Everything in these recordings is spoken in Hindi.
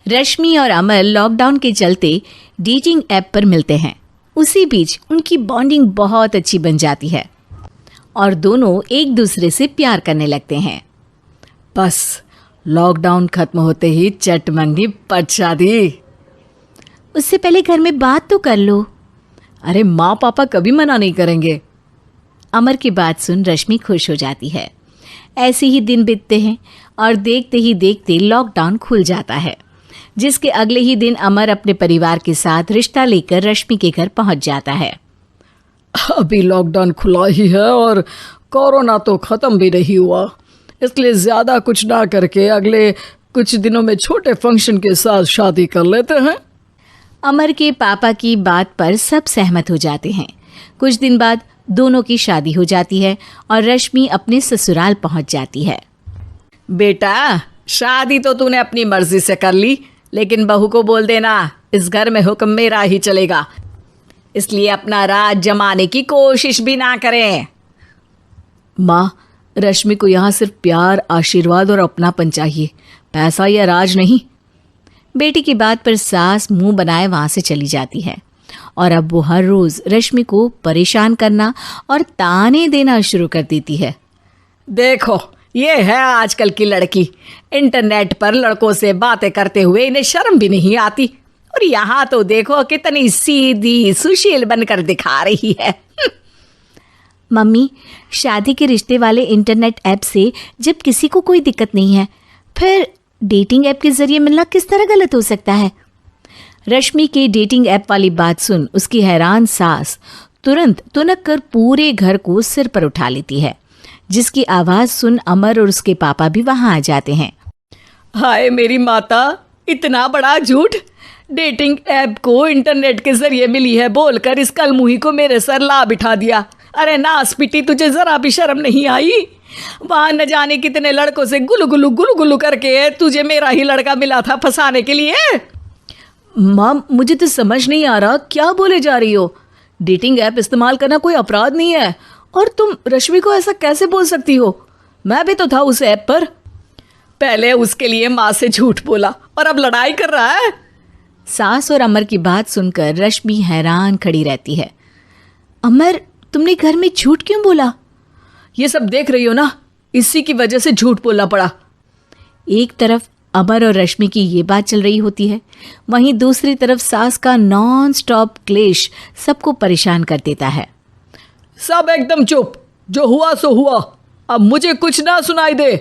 रश्मि और अमर लॉकडाउन के चलते डेटिंग ऐप पर मिलते हैं। उसी बीच उनकी बॉन्डिंग बहुत अच्छी बन जाती है और दोनों एक दूसरे से प्यार करने लगते हैं। बस लॉकडाउन खत्म होते ही चट मंगी पट शादी। उससे पहले घर में बात तो कर लो। अरे माँ पापा कभी मना नहीं करेंगे। अमर की बात सुन रश्मि खुश हो जाती है। ऐसे ही दिन बीतते हैं और देखते ही देखते लॉकडाउन खुल जाता है, जिसके अगले ही दिन अमर अपने परिवार के साथ रिश्ता लेकर रश्मि के घर पहुंच जाता है। अभी लॉकडाउन खुला ही है और कोरोना तो ख़त्म भी नहीं हुआ, इसलिए ज़्यादा कुछ ना करके अगले कुछ दिनों में छोटे फंक्शन के साथ शादी कर लेते हैं। अमर के पापा की बात पर सब सहमत हो जाते हैं। कुछ दिन बाद दोनों की शादी हो जाती है और रश्मि अपने ससुराल पहुंच जाती है। बेटा, शादी तो तूने अपनी मर्जी से कर ली, लेकिन बहू को बोल देना इस घर में हुक्म मेरा ही चलेगा, इसलिए अपना राज जमाने की कोशिश भी ना करें। माँ, रश्मि को यहाँ सिर्फ प्यार, आशीर्वाद और अपनापन चाहिए, पैसा या राज नहीं। बेटी की बात पर सास मुंह बनाए वहाँ से चली जाती है और अब वो हर रोज़ रश्मि को परेशान करना और ताने देना शुरू कर देती है। देखो, ये है आजकल की लड़की, इंटरनेट पर लड़कों से बातें करते हुए इन्हें शर्म भी नहीं आती, और यहाँ तो देखो कितनी सीधी सुशील बनकर दिखा रही है। मम्मी, शादी के रिश्ते वाले इंटरनेट ऐप से जब किसी को कोई दिक्कत नहीं है, फिर डेटिंग ऐप के जरिए मिलना किस तरह गलत हो सकता है? रश्मि के डेटिंग ऐप वाली बात सुन उसकी हैरान सास तुरंत तुनक कर पूरे घर को सिर पर उठा लेती है, जिसकी आवाज़ सुन अमर और उसके पापा भी वहाँ आ जाते हैं। हाय मेरी माता, इतना बड़ा झूठ! डेटिंग ऐप को इंटरनेट के जरिए मिली है बोलकर इस कलमुही को मेरे सर ला बिठा दिया। अरे नास पिटी, तुझे जरा भी शर्म नहीं आई? वहाँ न जाने कितने लड़कों से गुलू गुलू करके तुझे मेरा ही लड़का मिला था फंसाने के लिए। माँ, मुझे तो समझ नहीं आ रहा क्या बोले जा रही हो। डेटिंग ऐप इस्तेमाल करना कोई अपराध नहीं है, और तुम रश्मि को ऐसा कैसे बोल सकती हो? मैं भी तो था उस ऐप पर। पहले उसके लिए माँ से झूठ बोला और अब लड़ाई कर रहा है। सास और अमर की बात सुनकर रश्मि हैरान खड़ी रहती है। अमर, तुमने घर में झूठ क्यों बोला? ये सब देख रही हो ना, इसी की वजह से झूठ बोलना पड़ा। एक तरफ अमर और रश्मि की ये बात चल रही होती है, वहीं दूसरी तरफ सास का नॉन स्टॉप क्लेश सबको परेशान कर देता है। सब एकदम चुप, जो हुआ सो हुआ, अब मुझे कुछ ना सुनाई दे।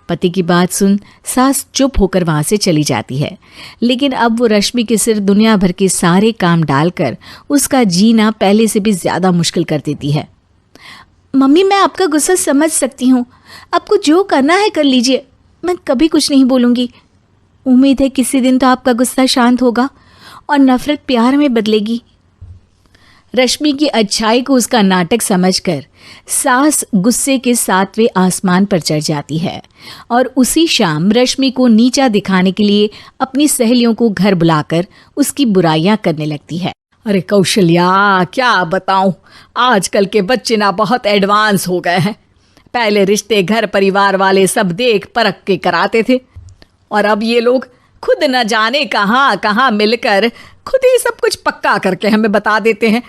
पति की बात सुन सास चुप होकर वहां से चली जाती है, लेकिन अब वो रश्मि के सिर दुनिया भर के सारे काम डालकर उसका जीना पहले से भी ज्यादा मुश्किल कर देती है। मम्मी, मैं आपका गुस्सा समझ सकती हूँ, आपको जो करना है कर लीजिए, मैं कभी कुछ नहीं बोलूँगी। उम्मीद है किसी दिन तो आपका गुस्सा शांत होगा और नफरत प्यार में बदलेगी। रश्मि की अच्छाई को उसका नाटक समझकर सास गुस्से के 7वें आसमान पर चढ़ जाती है और उसी शाम रश्मि को नीचा दिखाने के लिए अपनी सहेलियों को घर बुलाकर उसकी बुराइयां करने लगती है। अरे कौशल्या, क्या बताऊं, आजकल के बच्चे ना बहुत एडवांस हो गए हैं। पहले रिश्ते घर परिवार वाले सब देख परख के कराते थे, और अब ये लोग खुद न जाने कहाँ कहाँ मिलकर खुद ही सब कुछ पक्का करके हमें बता देते हैं।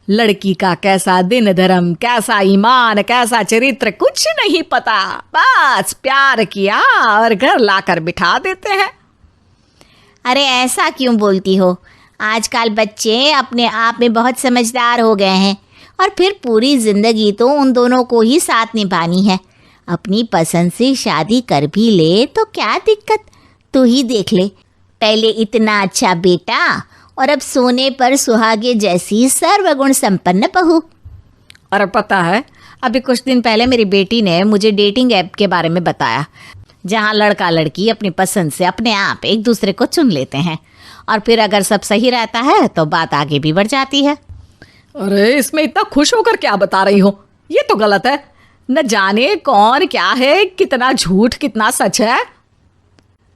लड़की का कैसा दिन धर्म, कैसा ईमान, कैसा चरित्र कुछ नहीं पता, बस प्यार किया और घर लाकर बिठा देते हैं। अरे ऐसा क्यों बोलती हो? आजकल बच्चे अपने आप में बहुत समझदार हो गए हैं, और फिर पूरी जिंदगी तो उन दोनों को ही साथ निभानी है। अपनी पसंद से शादी कर भी ले तो क्या दिक्कत? तू ही देख ले, पहले इतना अच्छा बेटा और अब सोने पर सुहागे जैसी सर्वगुण संपन्न बहू। और पता है, अभी कुछ दिन पहले मेरी बेटी ने मुझे डेटिंग ऐप के बारे में बताया, जहाँ लड़का लड़की अपनी पसंद से अपने आप एक दूसरे को चुन लेते हैं, और फिर अगर सब सही रहता है तो बात आगे भी बढ़ जाती है। अरे इसमें इतना खुश होकर क्या बता रही हो? ये तो गलत है। न जाने कौन क्या है, कितना झूठ कितना सच है।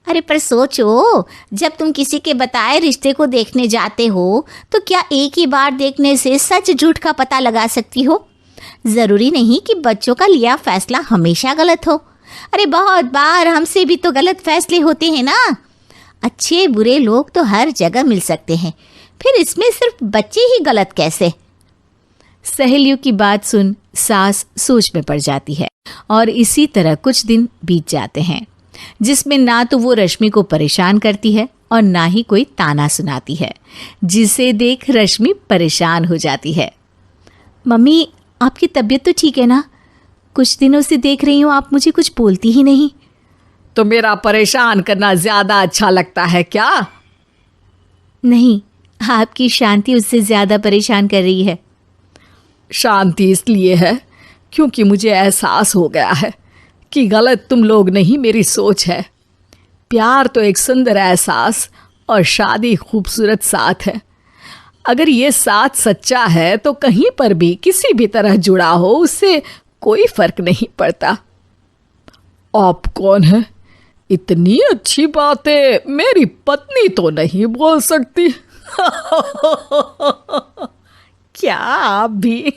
अरे पर सोचो, जब तुम किसी के बताए रिश्ते को देखने जाते हो तो क्या एक ही बार देखने से सच झूठ का पता लगा सकती हो? ज़रूरी नहीं कि बच्चों का लिया फैसला हमेशा गलत हो। अरे बहुत बार हमसे भी तो गलत फैसले होते हैं ना। अच्छे बुरे लोग तो हर जगह मिल सकते हैं, फिर इसमें सिर्फ बच्चे ही गलत कैसे? सहेलियों की बात सुन सास सोच में पड़ जाती है और इसी तरह कुछ दिन बीत जाते हैं, जिसमें ना तो वो रश्मि को परेशान करती है और ना ही कोई ताना सुनाती है, जिसे देख रश्मि परेशान हो जाती है। मम्मी, आपकी तबीयत तो ठीक है ना? कुछ दिनों से देख रही हूँ आप मुझे कुछ बोलती ही नहीं। तो मेरा परेशान करना ज्यादा अच्छा लगता है क्या? नहीं, आपकी शांति उससे ज्यादा परेशान कर रही है। शांति इसलिए है क्योंकि मुझे एहसास हो गया है कि गलत तुम लोग नहीं, मेरी सोच है। प्यार तो एक सुंदर एहसास और शादी खूबसूरत साथ है। अगर ये साथ सच्चा है तो कहीं पर भी किसी भी तरह जुड़ा हो, उससे कोई फर्क नहीं पड़ता। आप कौन है? इतनी अच्छी बातें मेरी पत्नी तो नहीं बोल सकती। क्या आप भी?